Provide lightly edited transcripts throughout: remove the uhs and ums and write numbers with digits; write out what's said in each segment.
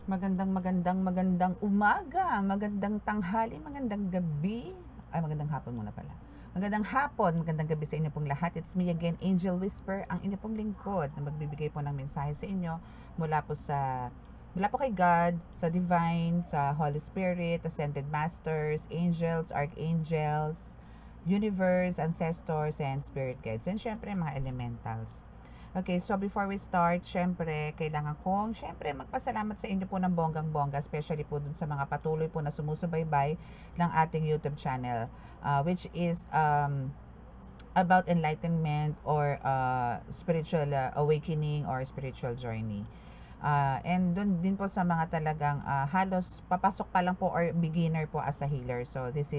Magandang umaga, magandang tanghali, magandang gabi. Ay, magandang hapon muna pala. Magandang hapon, magandang gabi sa inyo pong lahat. It's me again, Angel Whisper, ang inyo pong lingkod na magbibigay po ng mensahe sa inyo mula po kay God, sa Divine, sa Holy Spirit, Ascended Masters, Angels, Archangels, Universe, Ancestors, and Spirit Guides. And syempre, mga Elementals. Okay, so before we start, syempre, kailangan kong, syempre, magpasalamat sa inyo po ng bonggang-bongga, especially po dun sa mga patuloy po na sumusubaybay ng ating YouTube channel, which is about enlightenment or spiritual awakening or spiritual journey. And dun din po sa mga talagang halos papasok pa lang po or beginner po as a healer. So this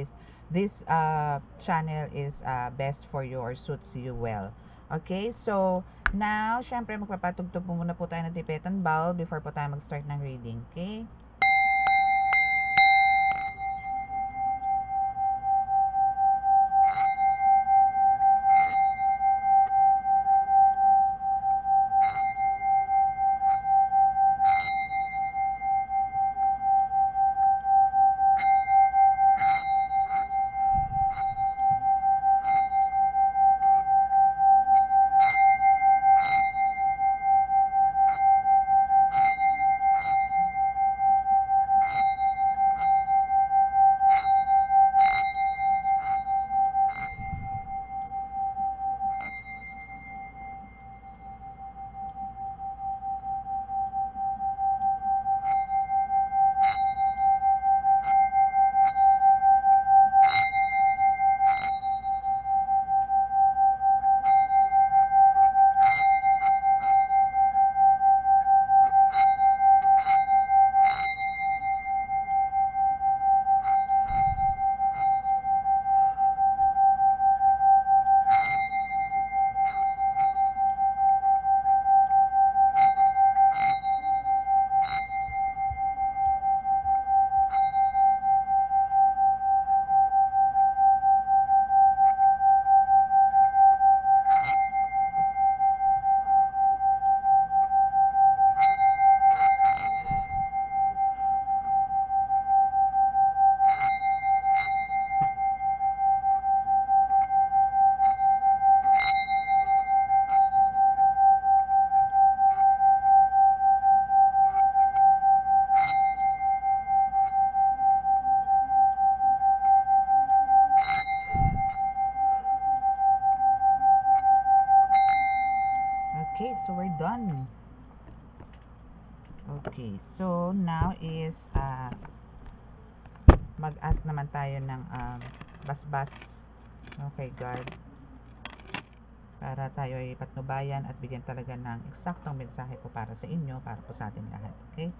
channel is best for you or suits you well. Okay, so now, syempre magpapatugtog po muna po tayo ng Tibetan Bowl before po tayo mag-start ng reading. Okay? Okay, so we're done. Okay, so now is mag-ask naman tayo ng basbas, okay, God, para tayo ay patnubayan at bigyan talaga ng eksaktong mensahe po para sa inyo, para po sa atin lahat. Okay?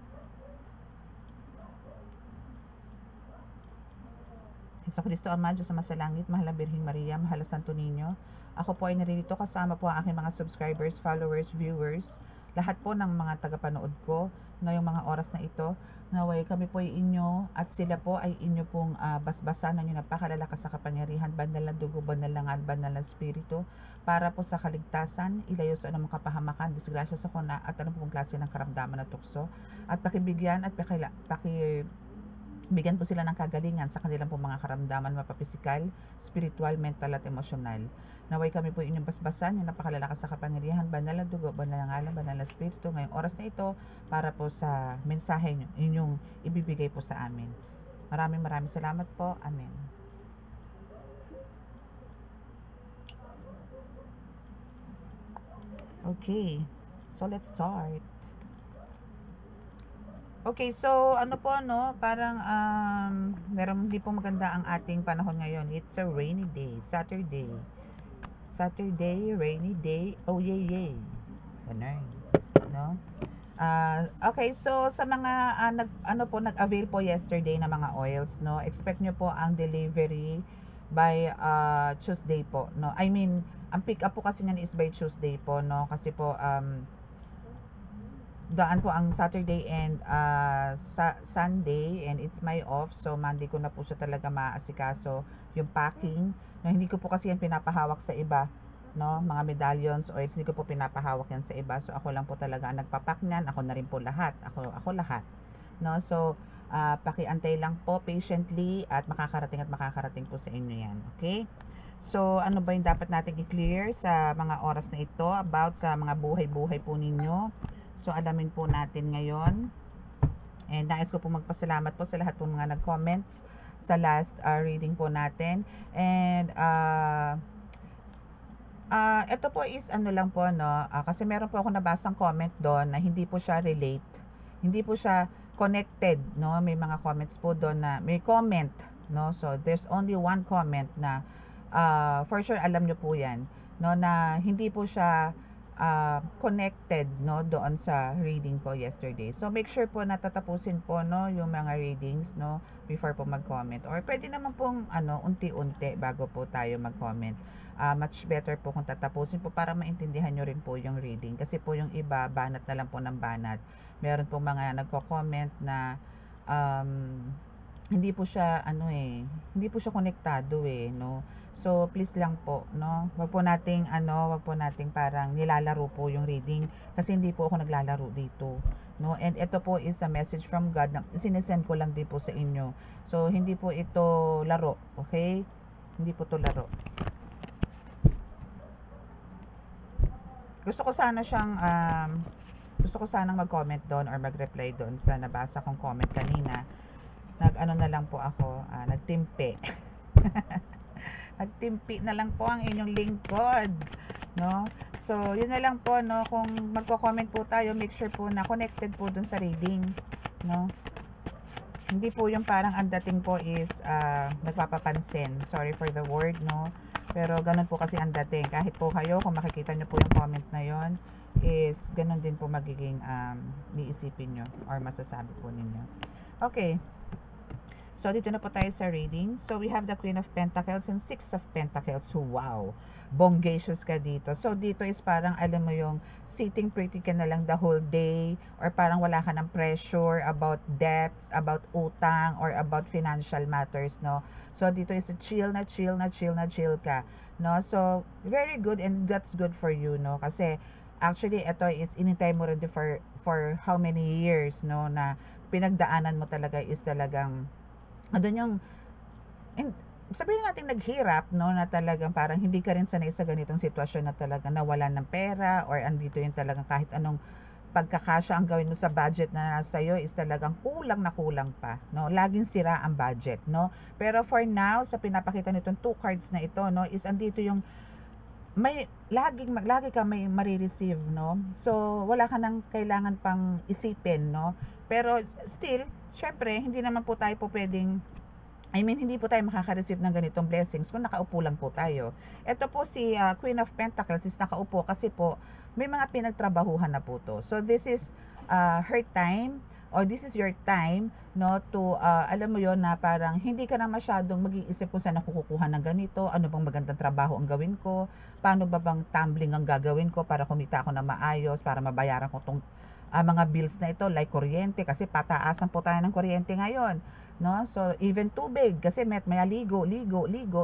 Hesus Kristo, Ama, Diyos sa masalangit, mahal na Birheng Maria, mahal na Santo Niño, ako po ay naririto kasama po ang aking mga subscribers, followers, viewers, lahat po ng mga tagapanood ko ngayong mga oras na ito. Naway kami po ay inyo at sila po ay inyo pong basbasan ng inyong napakalalakas sa kapangyarihan, banal na dugo, banal na ngal, banal na spirito, para po sa kaligtasan, ilayo sa anumang kapahamakan, disgrasya sa kuna at anong pong klase ng karamdaman na tukso, at pakibigyan at bigyan po sila ng kagalingan sa kanilang pong mga karamdaman, mapapisikal, spiritual, mental at emosyonal. Naway kami po inyong basbasan, yung napakalalakas sa kapangyarihan, banal na dugo, banal na ngalan, banal na spirito, ngayong oras na ito, para po sa mensahe inyong ibibigay po sa amin. Maraming salamat po. Amen. Okay, so let's start. Okay, so ano po, parang meron hindi po maganda ang ating panahon ngayon. It's a rainy day, Saturday, rainy day, oh yay, ganun, no? Okay, so sa mga nag-avail po yesterday na mga oils, no, expect nyo po ang delivery by Tuesday po, no? I mean, ang pick up po kasi niyan is by Tuesday po, no? Kasi po daan po ang Saturday and Sunday, and it's my off, so Monday ko na po siya talaga maaasikaso yung packing. No, hindi ko po kasi yan pinapahawak sa iba, no, mga medallions oils, hindi ko po pinapahawak yan sa iba, so ako lang po talaga ang nagpapack niyan, ako na rin po lahat, ako lahat. no? So, pakiantay lang po patiently at makakarating po sa inyo yan. Okay? So, ano ba yung dapat natin i-clear sa mga oras na ito about sa mga buhay-buhay po ninyo? So, alamin po natin ngayon. And nais ko po magpasalamat po sa lahat po mga nag-comments sa last reading po natin. And, ito po is ano lang po, no? Kasi meron po ako nabasang comment doon na hindi po siya relate. Hindi po siya connected, no? May mga comments po doon na may comment, no? So, there's only one comment na for sure alam nyo po yan, no, na hindi po siya connected, no, doon sa reading ko yesterday. So make sure po na tatapusin po, no, yung mga readings, no, before po mag-comment, or pwede naman pong unti-unti bago po tayo mag-comment. Much better po kung tatapusin po para maintindihan nyo rin po yung reading, kasi po yung iba banat na lang po ng banat. Meron po mga nagko-comment na hindi po siya hindi po siya konektado no. So please lang po, no. Wag po nating parang nilalaro po yung reading, kasi hindi po ako naglalaro dito, no. And ito po is a message from God na sinesend ko lang din po sa inyo. So hindi po ito laro, okay? Hindi po to laro. Gusto ko sanang mag-comment doon or mag-reply doon sa nabasa kong comment kanina. Na lang po ako, nagtimpi. Nagtimpi na lang po ang inyong lingkod, no? So, yun na lang po, no? Kung magko-comment po tayo, make sure po na connected po dun sa reading, no? Hindi po yung parang ang dating po is nagpapapansin. Sorry for the word, no? Pero ganun po kasi ang dating. Kahit po kayo, kung makikita nyo po yung comment na yon, is ganun din po magiging niisipin nyo or masasabi po ninyo. Okay. So, dito na po tayo sa reading. So, we have the Queen of Pentacles and Six of Pentacles. Wow! Bongacious ka dito. So, dito is parang, alam mo yung sitting pretty ka na lang the whole day, or parang wala ka ng pressure about debts, about utang, or about financial matters, no? So, dito is a chill ka, no? So, very good, and that's good for you, no? Kasi, actually, ito is inintay mo rin for how many years, no? Na pinagdaanan mo talaga is talagang doon yung sabihin natin naghirap, no, na talagang parang hindi ka rin sanay sa ganitong sitwasyon na talagang nawalan ng pera, or andito yung talagang kahit anong pagkakasya ang gawin mo sa budget na nasa iyo is talagang kulang na kulang pa, no, laging sira ang budget, no. Pero for now, sa pinapakita nitong two cards na ito, no, is andito yung lagi ka may marireceive, no. So wala ka nang kailangan pang isipin, no. Pero still, syempre, hindi naman po tayo po pwedeng, hindi po tayo makaka-receive ng ganitong blessings kung nakaupo lang po tayo. Ito po si Queen of Pentacles is nakaupo kasi po may mga pinagtrabahuhan na po to. So this is her time, or this is your time, no, to alam mo yon na parang hindi ka na masyadong mag-iisip kung saan ako kukuha ng ganito, ano bang magandang trabaho ang gawin ko, paano ba bang tumbling ang gagawin ko para kumita ako na maayos, para mabayaran ko tong mga bills na ito, like kuryente, kasi pataasan po tayo ng kuryente ngayon, no? So even tubig, kasi may ligo,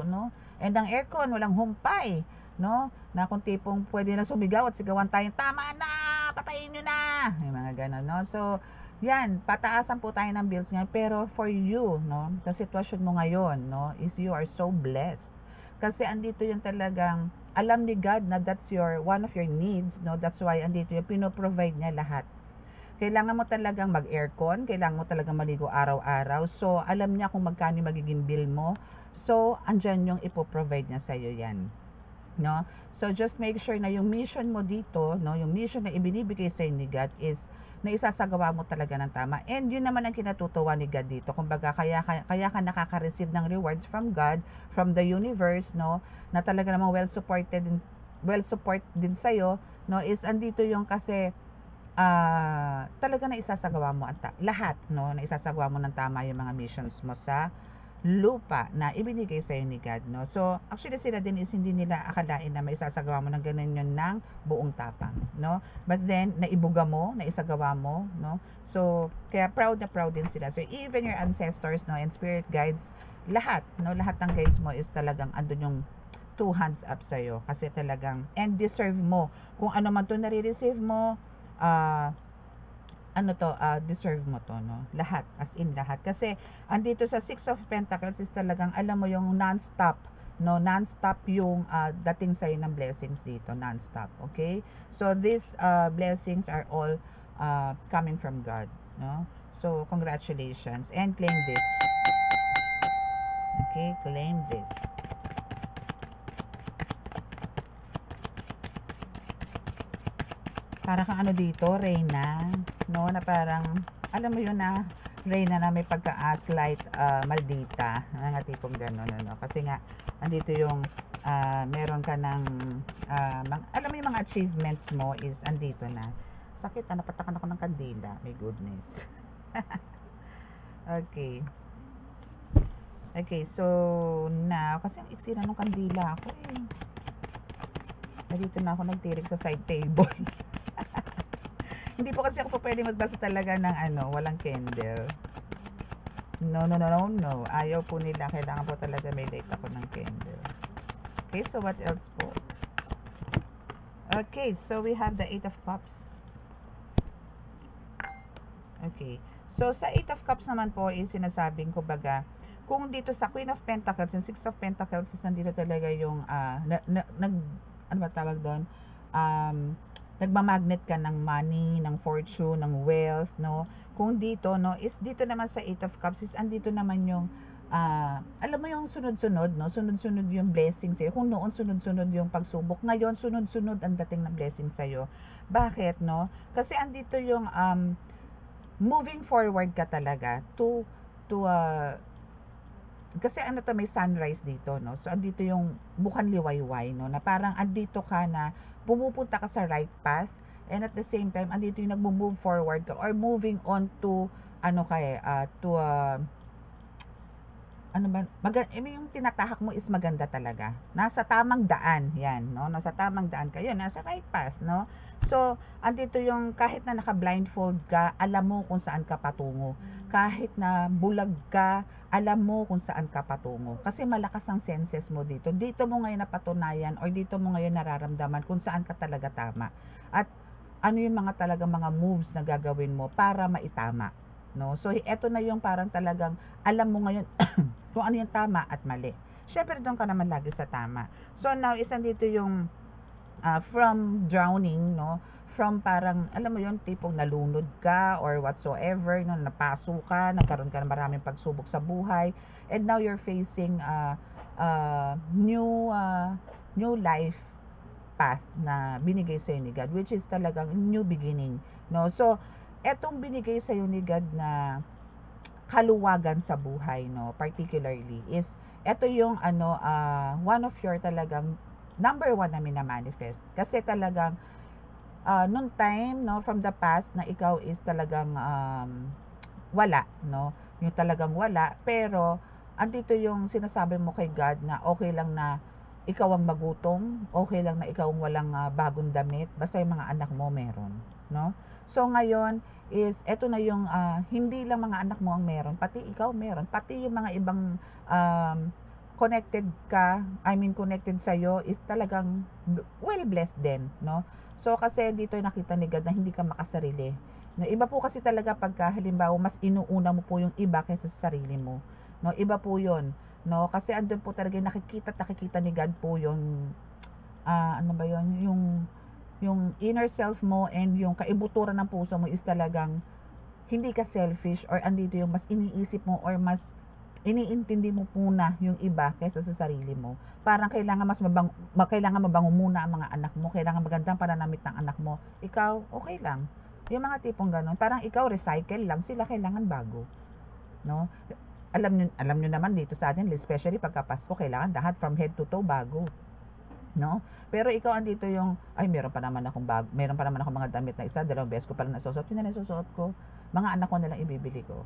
no? And ang aircon, walang humpay, no? Na kung tipong pwede na sumigaw at sigawan tayo, tama na, patayin nyo na, may mga ganon, no? So yan, pataasan po tayo ng bills ngayon, pero for you, no, sa sitwasyon mo ngayon, no, is you are so blessed, kasi andito yung talagang alam ni God na that's one of your needs, no? That's why andito yung pino-provide niya lahat. Kailangan mo talagang mag-aircon, kailangan mo talagang maligo araw-araw. So, alam niya kung magkano magiging bill mo. So, andyan yung ipo-provide niya sa'yo yan, no? So, just make sure na yung mission mo dito, no, yung mission na ibinibigay sa'yo ni God is na isasagawa mo talaga ng tama. And yun naman ang kinatutuwa ni God dito. Kumbaga, kaya ka nakaka-receive ng rewards from God, from the universe, no, na talaga namang well-support din sa'yo, no, is andito yung kasi talaga na isasagawa mo lahat, no, na isasagawa mo ng tama yung mga missions mo sa lupa na ibinigay sa iyo ni God, no. So actually sila din is hindi nila akalain na may isasagawa mo ng ganun yun ng buong tapang, no. But then naibuga mo, naisagawa mo, no. So kaya proud na proud din sila. So even your ancestors, no, and spirit guides, lahat, no, lahat ng guides mo is talagang andun yung two hands up sa iyo, kasi talagang and deserve mo kung ano man to nare-receive mo. ano to, deserve mo to, no? Lahat, as in lahat. Kasi, andito sa Six of Pentacles is talagang, alam mo yung non-stop, no? Non-stop yung dating sa'yo ng blessings dito, non-stop, okay? So, these blessings are all coming from God, no? So, congratulations. And claim this. Okay, claim this. Para kang ano dito, Reyna, no, na parang, alam mo yun na, Reyna na may pagka-slight maldita, nga tipong gano'n, no? Kasi nga, andito yung, meron ka ng, alam mo yung mga achievements mo is andito na. Sakit, napatakan ako ng kandila, my goodness. Okay. Okay, so, kasi ang iksira ng kandila ako eh. Dito na ako nagtirik sa side table. Hindi po kasi ako po pwede magbasa talaga ng walang candle. No. Ayaw po nila. Kailangan po talaga may light ako ng candle. Okay, so what else po? Okay, so we have the Eight of Cups. Okay. So, sa Eight of Cups naman po is sinasabing ko baga, kung dito sa Queen of Pentacles and Six of Pentacles is nandito talaga yung, ano ba tawag doon? Nagmamagnet ka ng money, ng fortune, ng wealth, no? Kung dito, no, is dito naman sa Eight of Cups is andito naman yung, alam mo yung sunod-sunod, no? Sunod-sunod yung blessing sa'yo. Kung noon sunod-sunod yung pagsubok, ngayon sunod-sunod ang dating ng blessing sa'yo. Bakit, no? Kasi andito yung, moving forward ka talaga to kasi may sunrise dito, no? So, andito yung bukan liwayway, no? Na parang andito ka na pumupunta ka sa right path and at the same time, andito yung nagmo-move forward ka or moving on to, yung tinatahak mo is maganda talaga. Nasa tamang daan, yan, no? Nasa tamang daan ka, yun, nasa right path, no? So, andito yung kahit na naka-blindfold ka, alam mo kung saan ka patungo. Kahit na bulag ka, alam mo kung saan ka patungo. Kasi malakas ang senses mo dito. Dito mo ngayon napatunayan or dito mo ngayon nararamdaman kung saan ka talaga tama. At ano yung mga moves na gagawin mo para maitama. No? So, eto na yung parang talagang alam mo ngayon kung ano yung tama at mali. Syempre, doon ka naman lagi sa tama. So, now, dito yung from drowning, no? From parang, alam mo yun, tipong nalunod ka or whatsoever, no? Napaso ka, nagkaroon ka ng maraming pagsubok sa buhay, and now you're facing new life path na binigay sa'yo ni God, which is talagang new beginning, no? So, etong binigay sa'yo ni God na kaluwagan sa buhay, no? Particularly, is, eto yung, one of your talagang number one na minamanifest. Kasi talagang, noong time, no, from the past, na ikaw is talagang wala, no? Yung talagang wala, pero, andito yung sinasabi mo kay God na okay lang na ikaw ang magutom, okay lang na ikaw ang walang bagong damit, basta yung mga anak mo meron, no? So, ngayon, is, eto na yung, hindi lang mga anak mo ang meron, pati ikaw meron, pati yung mga ibang, connected sa'yo is talagang well blessed din, no? So, kasi dito nakita ni God na hindi ka makasarili. No, iba po kasi talaga pagka halimbawa mas inuuna mo po yung iba kaysa sa sarili mo. No, iba po 'yon, no? Kasi andun po talaga nakikita ni God po yung yung inner self mo and yung kaibuturan ng puso mo is talagang hindi ka selfish or andito yung mas iniisip mo or mas iniintindi mo muna yung iba kaysa sa sarili mo. Parang kailangan kailangan mabango muna ang mga anak mo, kailangan magandang pananamit ng anak mo. Ikaw, okay lang. Yung mga tipong ganun, parang ikaw recycle lang, sila kailangan bago. No? Alam nyo naman dito sa atin, especially pagka Pasko, kailangan lahat from head to toe bago. No? Pero ikaw andito yung, meron pa naman akong mga damit na isa, 2 beses ko pala nasusuot, yun na nasusuot ko. Mga anak ko na lang ibibili ko.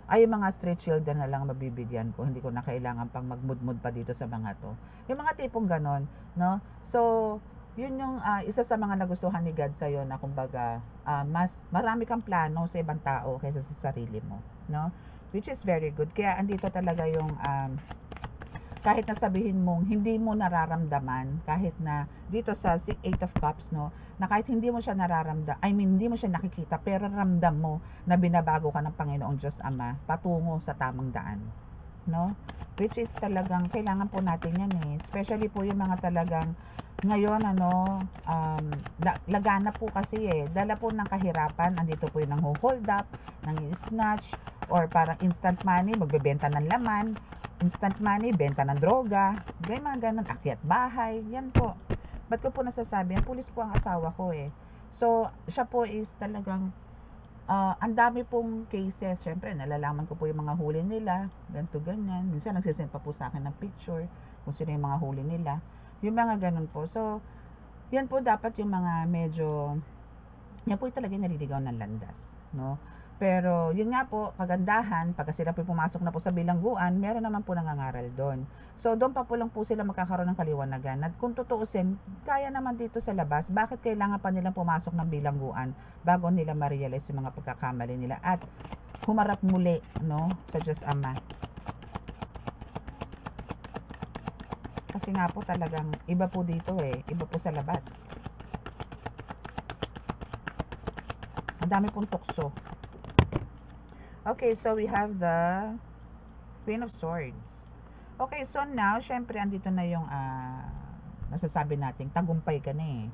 Yung mga street children na lang mabibigyan ko, hindi ko na kailangan pang magmudmud pa dito sa mga to. Yung mga tipong ganon, no? So, yun yung isa sa mga nagustuhan ni God sa'yo na kumbaga, mas marami kang plano sa ibang tao kaysa sa sarili mo, no? Which is very good. Kaya andito talaga yung kahit na sabihin mong hindi mo nararamdaman, kahit na dito sa Eight of Cups, no, na kahit hindi mo siya nararamdaman, hindi mo siya nakikita, pero ramdam mo na binabago ka ng Panginoong Diyos Ama patungo sa tamang daan, no? Which is talagang kailangan po natin yan especially po yung mga talagang ngayon lagana po kasi dala po ng kahirapan, andito po yung hold up, nang snatch, or parang instant money, magbebenta ng laman, instant money, benta ng droga, ganyan mga ganun, akyat bahay, yan po. Ba't ko po nasasabi, ang pulis po ang asawa ko So, siya po is talagang, ang dami pong cases, syempre, nalalaman ko po yung mga huli nila, ganito, ganyan. Minsan, nagsisend pa po sa akin ng picture, kung sino yung mga huli nila. Yung mga ganun po. So, yan po dapat yung mga medyo, yan po yung talaga naliligaw ng landas, no? Pero, yun nga po, kagandahan, pagka sila po pumasok na po sa bilangguan, meron naman po nangangaral doon. So, doon pa po lang po sila magkakaroon ng kaliwanagan. At kung tutuusin, kaya naman dito sa labas, bakit kailangan pa nilang pumasok ng bilangguan bago nila ma-realize yung mga pagkakamali nila at humarap muli, no, sa Diyos Ama. Kasi nga po talagang iba po dito iba po sa labas. Ang dami pong tukso. Okay, so we have the Queen of Swords. Okay, so now, syempre, andito na yung nasasabi nating tagumpay ka na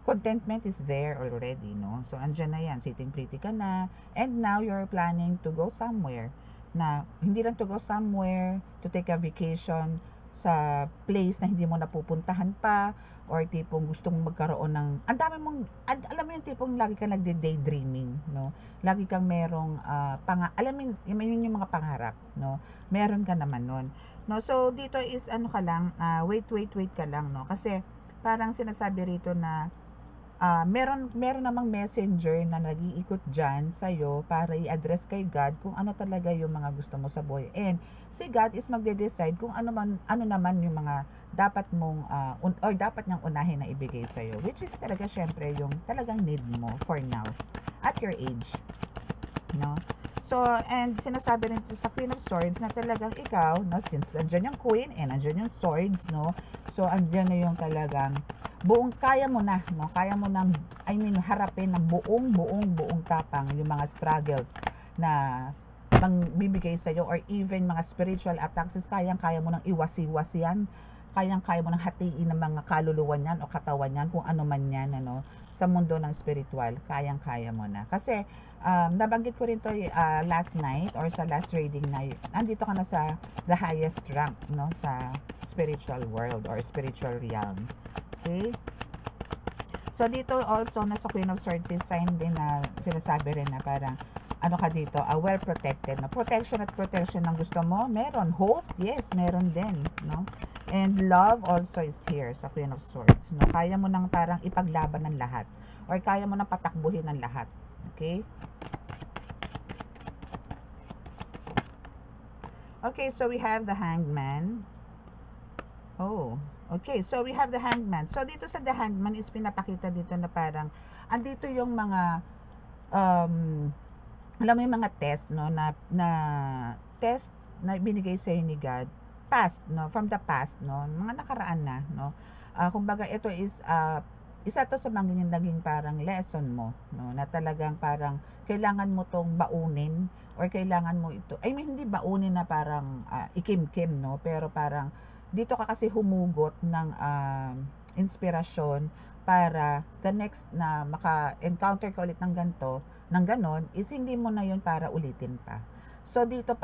Contentment is there already, no? So, andyan na yan. Sitting pretty ka na. And now, you're planning to go somewhere. Na, hindi lang to go somewhere, to take a vacation sa place na hindi mo napupuntahan pa, or tipong gusto mong magkaroon ng, ang dami mong, alam mo yung tipong lagi kang nagde-daydreaming, no? Lagi kang merong, alam mo yun yung mga pangarap, no? Meron ka naman nun, no? So, dito is, ka lang, wait ka lang, no? Kasi, parang sinasabi rito na, meron namang messenger na nag-iikot dyan sa'yo para i-address kay God kung ano talaga yung mga gusto mo sa buhay. And si God is magde-decide kung ano naman yung mga dapat mong, or dapat niyang unahin na ibigay sa'yo. Which is talaga syempre yung talagang need mo for now, at your age. No? So, and sinasabi rin sa Queen of Swords na talagang ikaw, no, since andyan yung Queen and andyan yung Swords, no, so andyan na yung talagang buong kaya mo na, no, kaya mo nang, harapin ng buong tapang yung mga struggles na bibigay sa'yo, or even mga spiritual attacks, kayang-kaya mo nang iwas-iwas yan, kayang-kaya mo nang hatiin ng mga kaluluwa niyan o katawan niyan, kung ano man yan, sa mundo ng spiritual, kayang-kaya mo na. Kasi, nabanggit ko rin to last night or sa last reading na andito ka na sa the highest rank, no, sa spiritual world or spiritual realm. Okay? So dito also nasa Queen of Swords is sign din na sinasabi rin na parang ka dito, well protected, no? Protection ng gusto mo, meron. Hope, yes, meron din, no? And love also is here sa Queen of Swords, no? Kaya mo nang parang ipaglaban ng lahat, or kaya mo nang patakbuhin ng lahat. Okay? Okay, so we have the Hanged Man. Oh, okay. So we have the Hanged Man. So dito sa the Hanged Man is pinapakita dito na parang andito yung mga alam mo yung mga test, no, na test na binigay sa ni God past, no, from the past, no, mga nakaraan na, no. Kumbaga ito is isa to sa mga naging parang lesson mo, no, na talagang parang kailangan mo tong baunin, or kailangan mo ito, hindi baunin na parang ikim-kim, no, pero parang dito ka kasi humugot ng inspirasyon para the next na maka-encounter ka ulit ng ganon, is hindi mo na yun para ulitin pa. So dito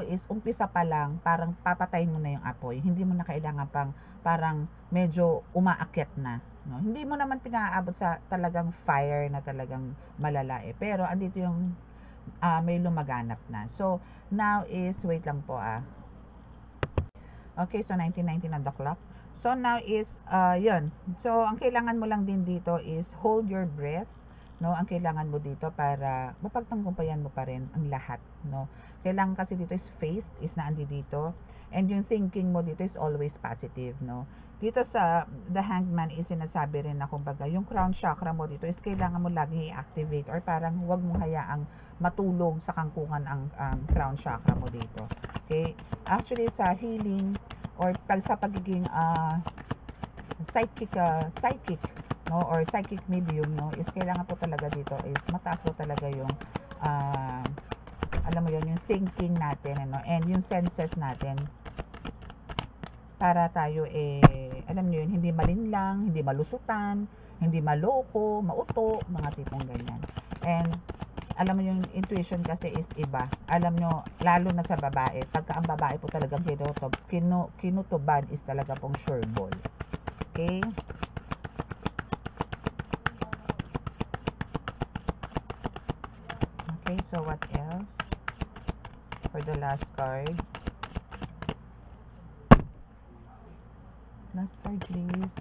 is umpisa pa lang, parang papatayin mo na yung apoy. Hindi mo na kailangan pang parang medyo umaakyat na, no? Hindi mo naman pinaabot sa talagang fire na talagang malala pero andito yung may lumaganap na. So now is, wait lang po Okay, so 1919 on the clock. So now is yun. So ang kailangan mo lang din dito is hold your breath, no? Ang kailangan mo dito para mapagtagumpayan mo pa rin ang lahat, no? Kailangan kasi dito is faith is naandi dito, and yung thinking mo dito is always positive, no? Dito sa the Hanged Man is sinasabi rin na kumbaga yung crown chakra mo dito is kailangan mo laging i-activate, or parang huwag mong hayaang matulog sa kangkungan ang crown chakra mo dito. Okay? Actually sa healing or sa pagiging psychic, no, or psychic medium, no, is kailangan po talaga dito is mataas po talaga yung alam mo yun, yung thinking natin, ano, and yung senses natin, para tayo alam niyo yun, hindi malinlang, hindi malusutan, hindi maloko, mauto, mga tipong ganyan. And alam mo yung intuition kasi is iba. Alam nyo, lalo na sa babae, pagka ang babae po talagang kinutuban is talaga pong sure ball. Okay? Okay, so what else? For the last card. Last card, please.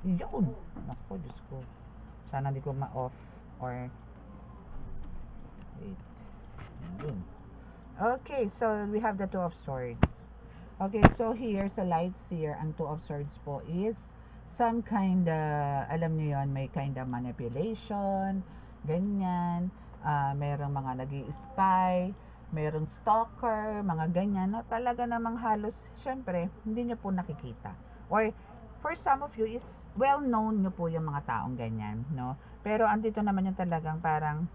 Yun. Naku, Diyos ko. Sana hindi ko ma-off or wait. Yun. Okay, so we have the Two of Swords. Okay, so here sa Light Seer, ang Two of Swords po is some kind of, alam niyo yun, may kind of manipulation, ganyan, merong mga nag-i-spy, merong stalker, mga ganyan, no? Talaga namang halos, syempre, hindi nyo po nakikita. Or, for some of you is well known nyo po yung mga taong ganyan, no? Pero andito naman yung talagang parang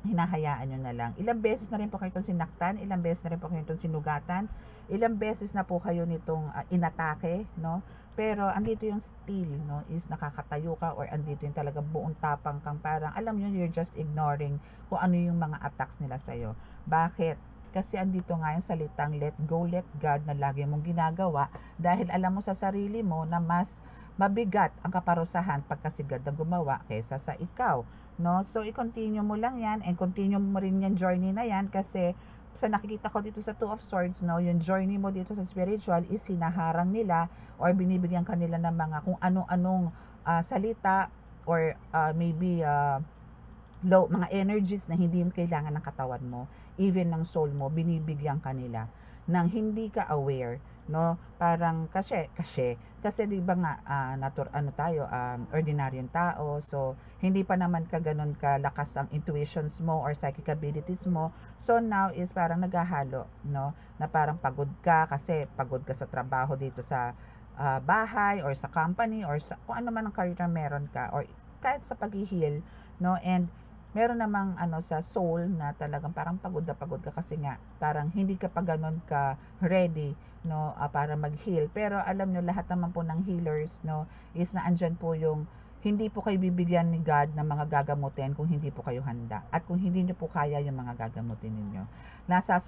hinahayaan nyo na lang. Ilang beses na rin po kayo itong sinaktan, ilang beses na rin po kayo itong sinugatan, ilang beses na po kayo nitong inatake, no? Pero andito yung still, no, is nakakatayo ka, or andito yung talagang buong tapang kang parang, alam nyo, you're just ignoring kung ano yung mga attacks nila sa'yo. Bakit? Kasi andito nga yung salitang let go, let God na lagi mong ginagawa dahil alam mo sa sarili mo na mas mabigat ang kaparusahan pagka si God na gumawa kaysa sa ikaw, no? So, i-continue mo lang yan and continue mo rin yung journey na yan kasi sa nakikita ko dito sa Two of Swords, no, yung journey mo dito sa spiritual is hinaharang nila or binibigyan kanila ng mga kung ano-anong salita or maybe low, mga energies na hindi kailangan ng katawan mo, even ng soul mo, binibigyan kanila nang hindi ka aware, no? Parang kasi di ba nga ordinaryong tao, so hindi pa naman ka ganun kalakas ang intuitions mo or psychic abilities mo. So now is parang naghahalo, no? Na parang pagod ka kasi pagod ka sa trabaho dito sa bahay or sa company or sa kung ano man ang career na meron ka or kahit sa pag-heal, no? And meron namang sa soul na talagang parang pagod ka kasi nga parang hindi ka pa ganun ka ready, no, para mag-heal. Pero alam nyo, lahat naman po ng healers, no, is na andyan po yung hindi po kayo bibigyan ni God ng mga gagamutin kung hindi po kayo handa. At kung hindi nyo po kaya yung mga gagamutin ninyo. Nasa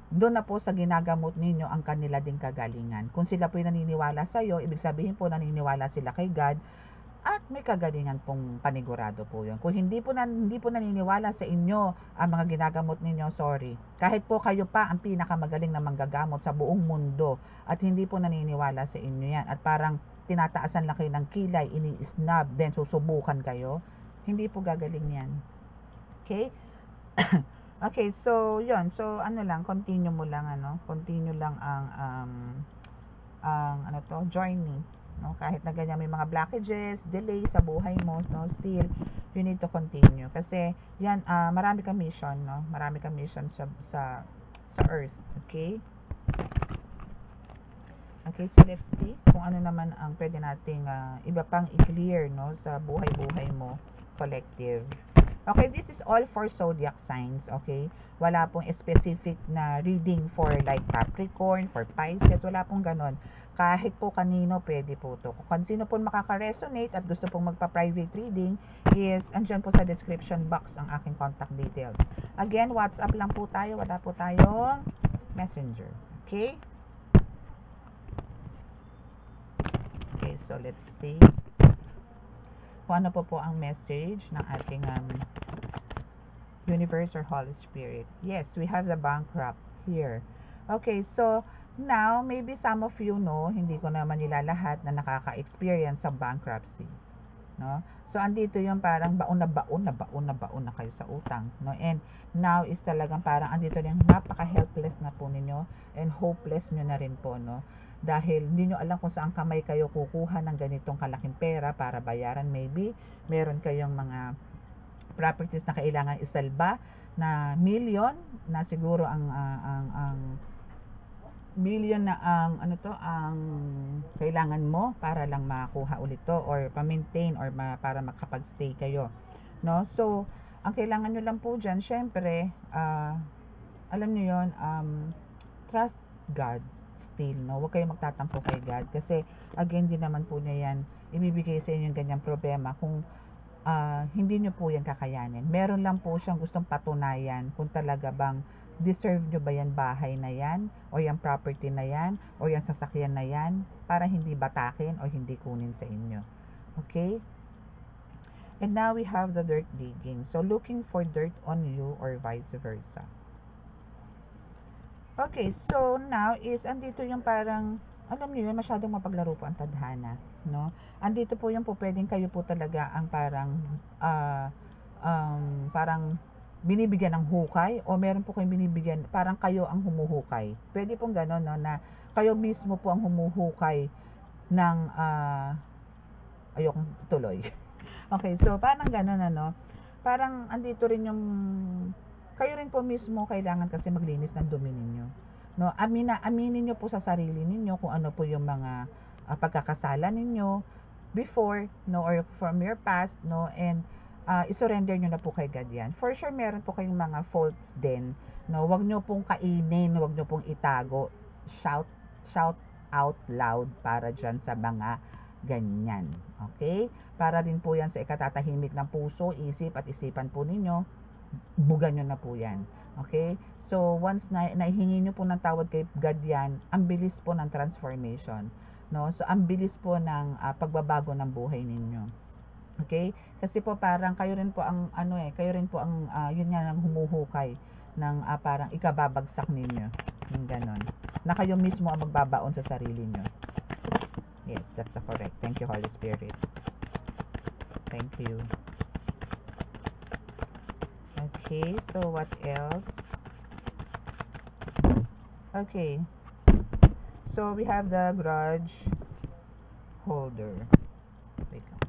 doon na po sa ginagamot ninyo ang kanila ding kagalingan. Kung sila po yung naniniwala sa'yo, ibig sabihin po naniniwala sila kay God, at may kagalingan pong panigurado po yun. Kung hindi po naniniwala sa inyo ang mga ginagamot ninyo, sorry. Kahit po kayo pa ang pinakamagaling na manggagamot sa buong mundo at hindi po naniniwala sa inyo yan. At parang tinataasan lang kayo ng kilay, ini-snub, then susubukan kayo. Hindi po gagaling yan. Okay? Okay, so yun. So continue mo lang, continue lang ang journey. No, kahit na ganyan may mga blockages, delay sa buhay mo, no, still you need to continue kasi yan marami kang mission, no, marami kang mission sa earth. Okay, so let's see kung ano naman ang pwede nating iba pang i-clear, no, sa buhay-buhay mo, collective. Okay, this is all for zodiac signs, okay? Wala pong specific na reading for like Capricorn, for Pisces, wala pong ganon. Kahit po kanino pwede po to. Kung sino po makaka-resonate at gusto pong magpa-private reading is andyan po sa description box ang aking contact details. Again, WhatsApp lang po tayo, wala po tayong Messenger. Okay? Okay, so let's see kung ano po ang message ng ating universe or Holy Spirit. Yes, we have the bankrupt here. Okay, so now, maybe some of you know, hindi ko naman nila lahat na nakaka-experience sa bankruptcy. No? So, andito yung parang baon na kayo sa utang. No? And now is talagang parang andito yung napaka-helpless na po ninyo and hopeless nyo na rin po. No? dahil hindi nyo alam kung saan kamay kayo kukuha ng ganitong kalaking pera para bayaran. Maybe meron kayong mga properties na kailangan isalba na million, na siguro ang million na ang kailangan mo para lang makuha ulit to, or pa-maintain, or para makapag-stay kayo, no? So ang kailangan nyo lang po dyan, syempre, alam nyo yun, trust God still, no? Huwag kayong magtatampo kay God, kasi again, din naman po niya yan ibibigay sa inyo yung ganyang problema kung hindi nyo po yan kakayanin. Meron lang po siyang gustong patunayan kung talaga bang deserve nyo ba yan bahay na yan, o yan property na yan, o yan sasakyan na yan, para hindi batakin o hindi kunin sa inyo. Okay? And now we have the dirt digging. So looking for dirt on you or vice versa. Okay, so now is andito yung parang, alam niyo yun, masyadong mapaglaro po ang tadhana, no? Andito po yung po pwedeng kayo po talaga ang parang parang binibigyan ng hukay, o meron po kayong binibigyan, parang kayo ang humuhukay. Pwede pong gano'n, no, na kayo mismo po ang humuhukay ng ayokong tuloy. Okay, so parang gano'n, ano, parang andito rin yung kayo rin po mismo kailangan kasi maglinis ng dumi ninyo, no? Aminin niyo po sa sarili ninyo kung ano po yung mga pagkakasala ninyo before, no, or from your past, no, and isurrender nyo na po kay God yan. For sure, meron po kayong mga faults din, no? Huwag nyo pong kainin, huwag nyo pong itago. Shout out loud para dyan sa mga ganyan. Okay? Para din po yan sa ikatatahimik ng puso, isip at isipan po ninyo. Bugan nyo na po yan. Okay? So, once na naihingi nyo po ng tawad kay God yan, ang bilis po ng transformation. No? So, ang bilis po ng pagbabago ng buhay ninyo. Okay? Kasi po parang kayo rin po ang kayo rin po ang yun nga ang humuhukay ng parang ikababagsak ninyo. Yung ganon. Na kayo mismo ang magbabaon sa sarili nyo. Yes, that's correct. Thank you, Holy Spirit. Thank you. Okay, so what else? Okay. So we have the grudge holder. Wait lang.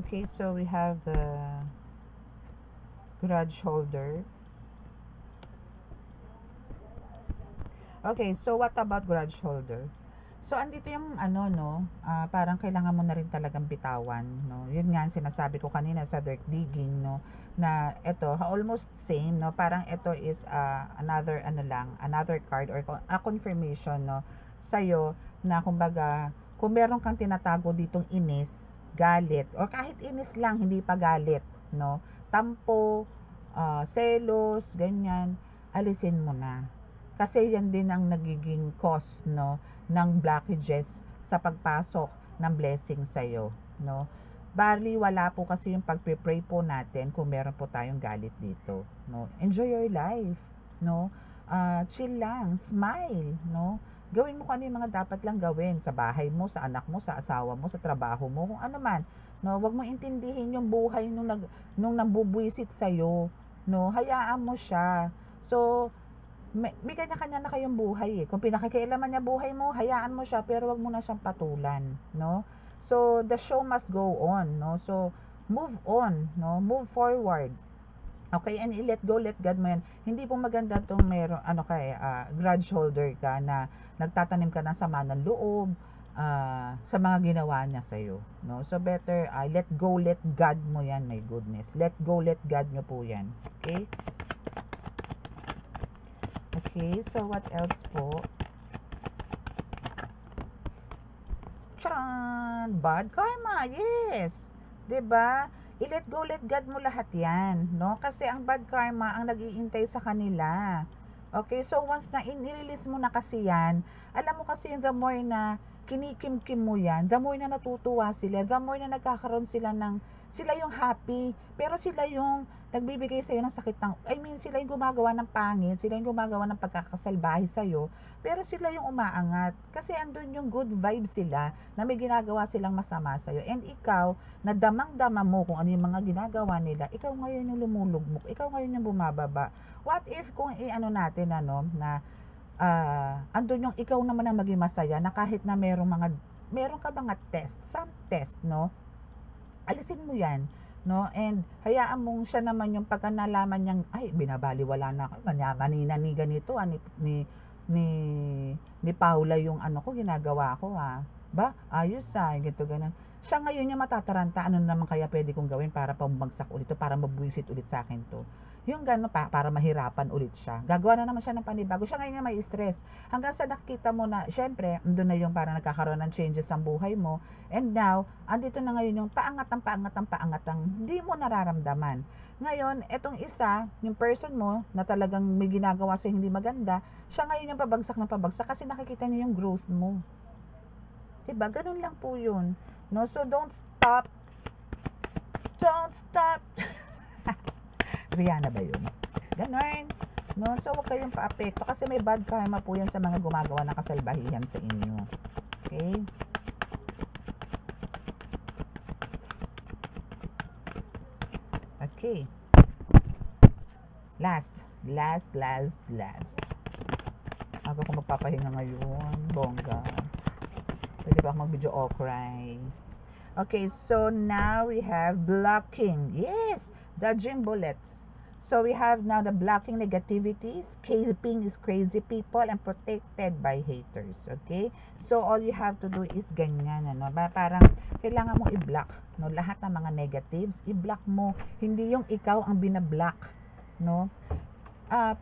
Okay, so we have the grudge holder. Okay, so what about grudge holder? So andito yung parang kailangan mo na rin talagang bitawan, no? Yun nga ang sinasabi ko kanina sa dirt digging, no, na ito almost same, no? Parang ito is another card or a confirmation, no, sa'yo na kumbaga kung meron kang tinatago ditong inis, galit, or kahit inis lang, hindi pa galit, no, tampo, selos, ganyan, alisin mo na. Kasi yan din ang nagiging cause, no, ng blockages sa pagpasok ng blessing sa'yo, no. Bali, wala po kasi yung pagpe-pray po natin kung meron po tayong galit dito, no. Enjoy your life, no. Chill lang, smile, no. Gawin mo kung ano yung mga dapat lang gawin sa bahay mo, sa anak mo, sa asawa mo, sa trabaho mo, kung ano man, no. Huwag mo intindihin yung buhay nung nambubwisit sa'yo, no. Hayaan mo siya. So, may kanya-kanya na kayong buhay eh. Kung pinakikialaman niya buhay mo, hayaan mo siya, pero wag mo na siyang patulan, no? So, the show must go on, no? So, move on, no? Move forward. Okay, and let go, let God mo yan. Hindi po maganda itong grudge holder ka na nagtatanim ka ng sama ng loob sa mga ginawa niya sa'yo, no? So, better, let go, let God mo yan, my goodness. Let go, let God nyo po yan. Okay? Okay, so what else po? Charan! Bad karma, yes! 'Di ba? I-let go, let God mo lahat yan, no? Kasi ang bad karma ang nag-iintay sa kanila. Okay, so once na in-release mo na kasi yan, alam mo kasi yung the more na kinikim-kim mo yan, the more na natutuwa sila, the more na nagkakaroon sila ng, sila yung happy, pero sila yung nagbibigay sa'yo ng sakit ng, sila yung gumagawa ng pangit, sila yung gumagawa ng pagkakasalbahe sa'yo, pero sila yung umaangat. Kasi andun yung good vibes sila, na may ginagawa silang masama sa'yo. And ikaw, na damang-dama mo kung ano yung mga ginagawa nila, ikaw ngayon yung lumulugmok, ikaw ngayon yung bumababa. What if kung natin, na andun yung ikaw naman ang maging masaya, na kahit na meron ka mga test, some test, no? Alisin mo yan, no? And hayaan mong siya naman yung pagka nalaman niyang, ay, binabaliwala na ako, manina ni ganito, ni Paula yung ginagawa ko, ba? Ayos ganito, ganun. Siya ngayon yung matataranta, ano naman kaya pwede kong gawin para pambagsak ulit to, para mabuisit ulit sa akin to. Yung gano'n para mahirapan ulit siya. Gagawa na naman siya ng panibago. Siya ngayon may stress. Hanggang sa nakita mo na, syempre, doon na yung parang nagkakaroon ng changes sa buhay mo. And now, andito na ngayon yung paangatang, hindi mo nararamdaman. Ngayon, etong isa, yung person mo, na talagang may ginagawa sa hindi maganda, siya ngayon yung pabagsak ng pabagsak kasi nakikita niya yung growth mo. Diba? Ganun lang po yun. No? So, don't stop. Don't stop. Rihanna ba yun? Ganon. No? So, huwag kayong paapekto kasi may bad karma po yan sa mga gumagawa ng kasalbahihan sa inyo. Okay? Okay. Last. Ako kung magpapahinga ngayon. Bongga. Pwede ba ako mag-video o cry? Okay, so now we have blocking. Yes, dodging bullets. So we have now the blocking negativity, escaping is crazy people, and protected by haters. Okay? So all you have to do is ganyan. Parang kailangan mo i-block. No? Lahat ng mga negatives, i-block mo. Hindi yung ikaw ang binablock. No?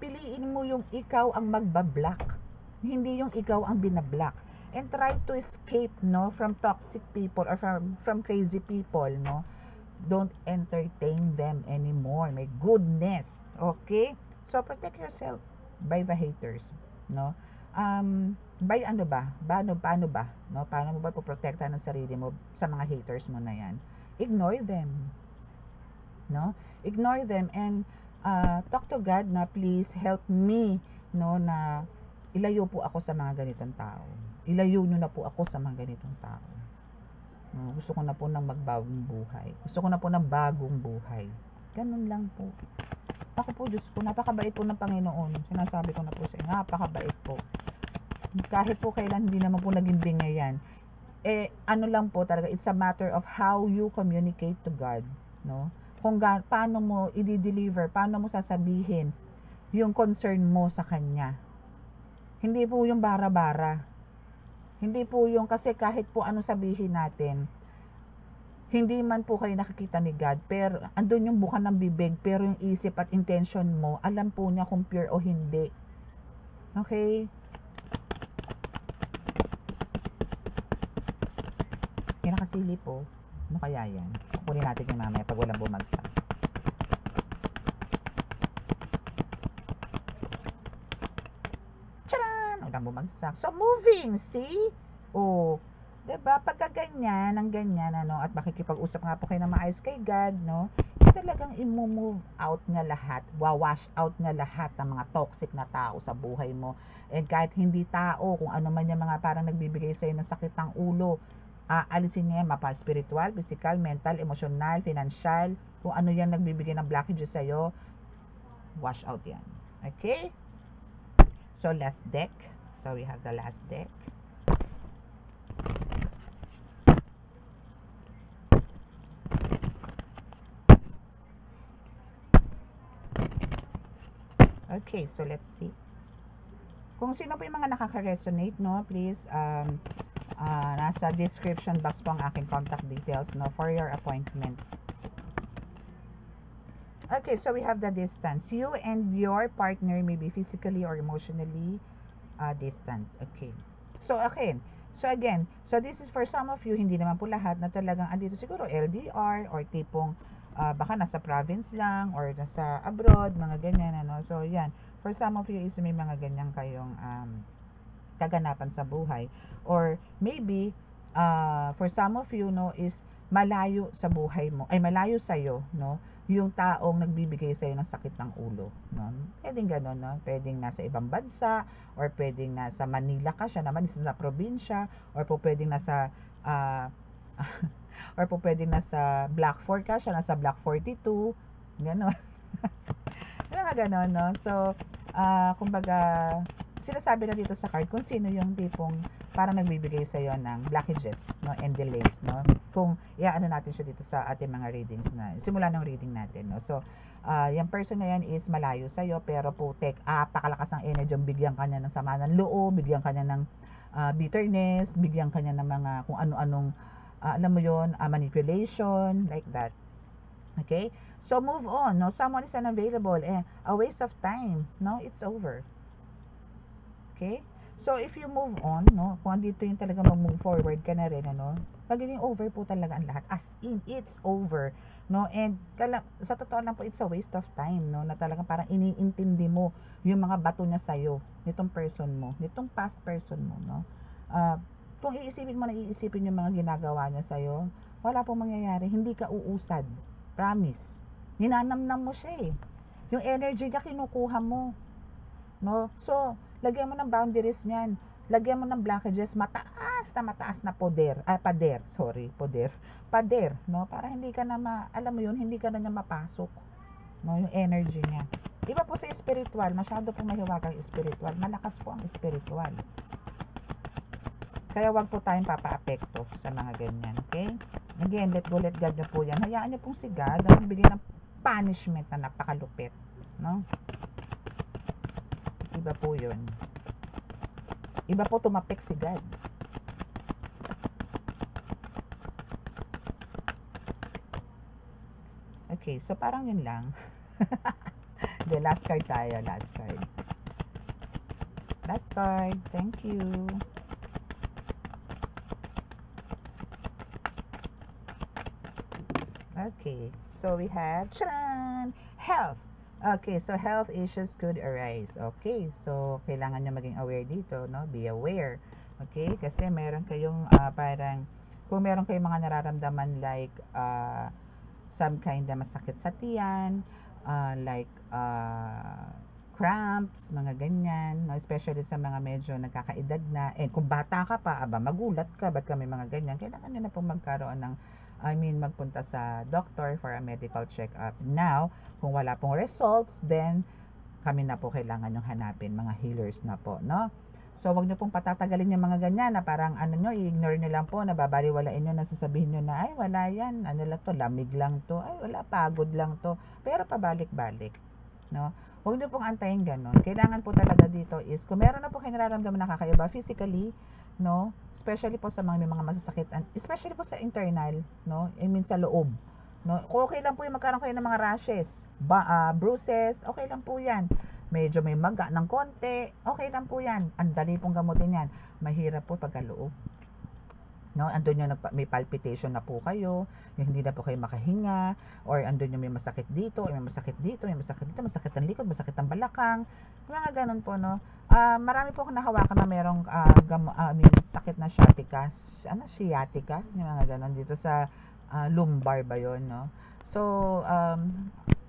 Piliin mo yung ikaw ang magbablock. Hindi yung ikaw ang binablock. And try to escape, no, from toxic people or from crazy people, no. Don't entertain them anymore. My goodness. Okay? So protect yourself by the haters, no. By paano ba, no? Paano mo ba poprotektahan ang sarili mo sa mga haters mo na yan? Ignore them. No? Ignore them and talk to God na please help me, no, na ilayo po ako sa mga ganitong tao. Ilayo nyo na po ako sa mga ganitong tao. No, gusto ko na po ng magbagong buhay. Gusto ko na po ng bagong buhay. Ganun lang po. Ako po, Diyos ko, napakabait po ng Panginoon. Sinasabi ko na po sa inyo, napakabait po. Kahit po kailan hindi naman po naging bingi yan. Ano lang po talaga, it's a matter of how you communicate to God. No? Kung paano mo i-deliver, paano mo sasabihin yung concern mo sa Kanya. Hindi po yung bara-bara. Hindi po yung kasi kahit po ano sabihin natin, hindi man po kayo nakikita ni God, pero andun yung buka ng bibig, pero yung isip at intention mo, alam po niya kung pure o hindi. Okay? Yan nakasili po. Ano kaya yan? Kukunin natin yung mamaya pag walang bumagsak. Bumagsak. So, moving, see? Diba? Pagka ganyan, ng ganyan, at makikipag-usap nga po kayo na maayos kay God, no? Is talagang i-move out na lahat, wawash out na lahat ng mga toxic na tao sa buhay mo. And kahit hindi tao, kung ano man yung mga parang nagbibigay sa'yo ng sakit ng ulo, alisin niya mapa spiritual, physical, mental, emotional, financial, kung ano yan nagbibigay ng blockages sa'yo, wash out yan. Okay? So, last deck. So, we have the last deck. Okay, so let's see. Kung sino po yung mga nakaka-resonate, no, please, nasa description box po ang aking contact details, no, for your appointment. Okay, so we have the distance. You and your partner may be physically or emotionally distant. Okay. So again, so this is for some of you, hindi naman po lahat, na talagang andito siguro LDR or tipong baka nasa province lang or nasa abroad, mga ganyan, So yan, for some of you is may mga ganyan kayong kaganapan sa buhay. Or maybe, for some of you, no, is malayo sa buhay mo, ay malayo sa'yo, no, yung taong nagbibigay sa'yo ng sakit ng ulo, no? Pwedeng gano'n, no? Pwedeng nasa ibang bansa, or pwedeng nasa Manila ka, siya naman isa sa probinsya, or po pwedeng nasa, or po pwedeng nasa Block 4 ka, siya nasa Block 42, gano'n. Mga gano'n, no? So, kumbaga, sinasabi na dito sa card kung sino yung tipong parang nagbibigay sa iyo ng blockages, no, and delays, no. Kung iaano natin siya dito sa ating mga readings na simula ng reading natin, no. So, yung person na yan is malayo sa iyo pero putek, pakalakas ang energy, bigyan kanya ng sama ng loob, bigyan kanya ng bitterness, bigyan kanya ng mga kung ano-anong alam mo yon, manipulation, like that. Okay? So move on, no. Someone is unavailable, a waste of time, no. It's over. Okay? So, if you move on, no, kung andito yung talaga mag-move forward ka na rin, ano, magiging over po talaga ang lahat. As in, it's over, no, and sa totoo lang po, it's a waste of time, no, na talagang parang iniintindi mo yung mga bato niya sa'yo, nitong person mo, nitong past person mo, no. Kung iisipin mo na iisipin yung mga ginagawa niya sa'yo, wala pong mangyayari, hindi ka uusad, promise. Ninanamnam mo siya eh. Yung energy niya kinukuha mo, no, so, lagyan mo ng boundaries niyan. Lagyan mo ng blockages, mataas na pader, no? Para hindi ka na alam mo yun, hindi ka na niya mapasok, no? Yung energy niya. Iba po sa spiritual, masyado po mahiwagang spiritual, malakas po ang spiritual. Kaya wag po tayong papa-apekto sa mga ganyan, okay? Again, let go, let God nyo po yan. Hayaan nyo pong si God ang magbigay ng punishment na napakalupit, no? Iba po yun. Iba po tumapik si God. Okay, so parang yun lang. The last card tayo, last card. Last card, thank you. Okay, so we have, charan! Health. Okay, so health issues could arise. Okay, so kailangan nyo maging aware dito, no? Be aware. Okay, kasi meron kayong parang, kung meron kayong mga nararamdaman like some kind na masakit sa tiyan, like cramps, mga ganyan, no? Especially sa mga medyo nagkakaedad na, and kung bata ka pa, magulat ka, ba't kami mga ganyan? Kailangan nyo na pong magkaroon ng magpunta sa doctor for a medical check-up. Now, kung wala pong results, then kami na po kailangan yung hanapin, mga healers na po, no? So, wag nyo pong patatagalin yung mga ganyan na parang i-ignore nyo lang po, nababaliwalain nyo, nasasabihin nyo na, ay, wala yan, lang to, lamig lang to, ay, wala, pagod lang to, pero pabalik-balik, no? Wag nyo pong antayin ganon. Kailangan po talaga dito is, kung meron na po kayo nararamdaman nakakaiba physically, no, especially po sa mga may mga masasakit, especially po sa internal, no, I mean sa loob, no, okay lang po yung magkaroon kayo ng mga rashes, bruises, okay lang po yan, medyo may maga ng konti, okay lang po yan, ang dali pong gamutin yan. Mahirap po pagka loob, no, andun yung may palpitation na po kayo, yung hindi na po kayo makahinga, or andun yung may masakit dito, may masakit dito, may masakit dito, masakit ang likod, masakit ang balakang, mga ganun po, no. Marami po akong nahawakan na merong sakit na sciatica, sciatica, yung mga ganun dito sa lumbar ba yun, no. So,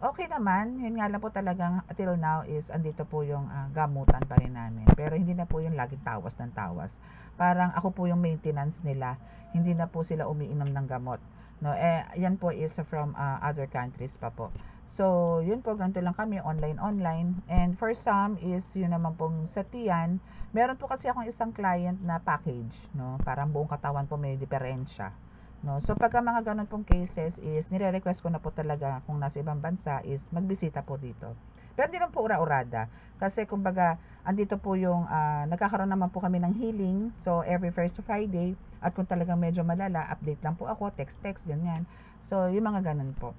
okay naman, yun nga lang po talagang till now is andito po yung gamutan pa rin namin. Pero hindi na po yung laging tawas ng tawas. Parang ako po yung maintenance nila. Hindi na po sila umiinom ng gamot. No, yan po is from other countries pa po. So, yun po, ganito lang kami, online. And for some is, yun naman pong sa tiyan, meron po kasi akong isang client na package, no? Parang buong katawan po may diferensya. No, so pagka mga ganun pong cases is nire-request ko na po talaga kung nasa ibang bansa is magbisita po dito. Pero hindi lang po ura-urada kasi kumbaga andito po yung nagkakaroon naman po kami ng healing, so every first Friday, at kung talagang medyo malala, update lang po ako, text ganyan. So yung mga ganun po.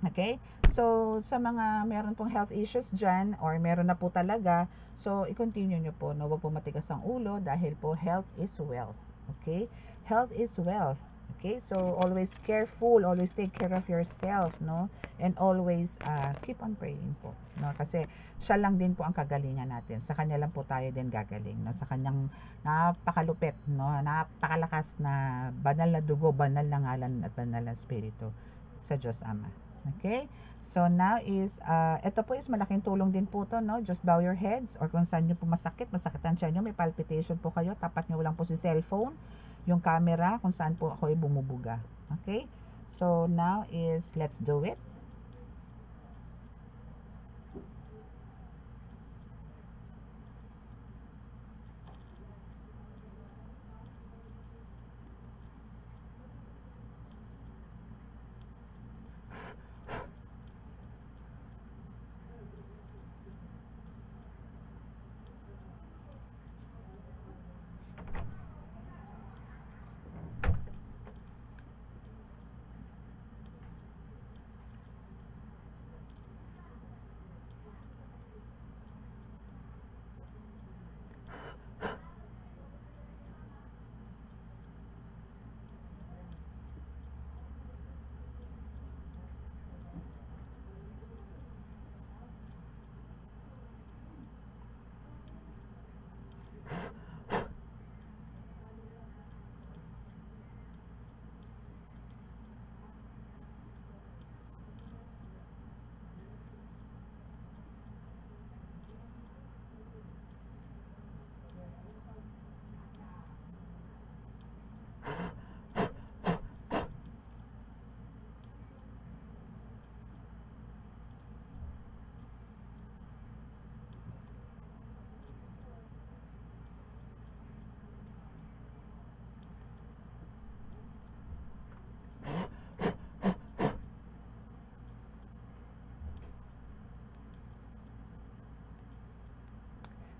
Okay? So sa mga meron pong health issues dyan or meron na po talaga, so i-continue nyo po, no, wag po matigas ang ulo dahil po health is wealth. Okay? Health is wealth. Okay, so always careful, always take care of yourself, no? And always keep on praying po, no? Kasi siya lang din po ang kagalingan natin. Sa kanya lang po tayo din gagaling, no? Sa kanyang napakalupit, no? Napakalakas na banal na dugo, banal na ngalan at banal na espiritu sa Diyos Ama. Okay? So now is, ito po is malaking tulong din po to, no? Just bow your heads, or kung saan nyo po masakit ang tiyan nyo, may palpitation po kayo, tapat nyo lang po si cellphone, yung camera kung saan po ako bumubuga. Okay? So now is, let's do it.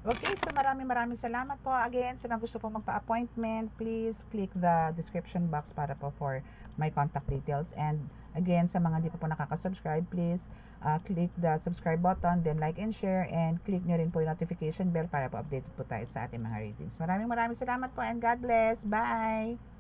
Okay, so maraming salamat po. Again, sa mga gusto po magpa-appointment, please click the description box para po for my contact details. And again, sa mga di pa po nakaka-subscribe, please click the subscribe button, then like and share, and click nyo rin po yung notification bell para po updated po tayo sa ating mga readings. Maraming salamat po, and God bless. Bye!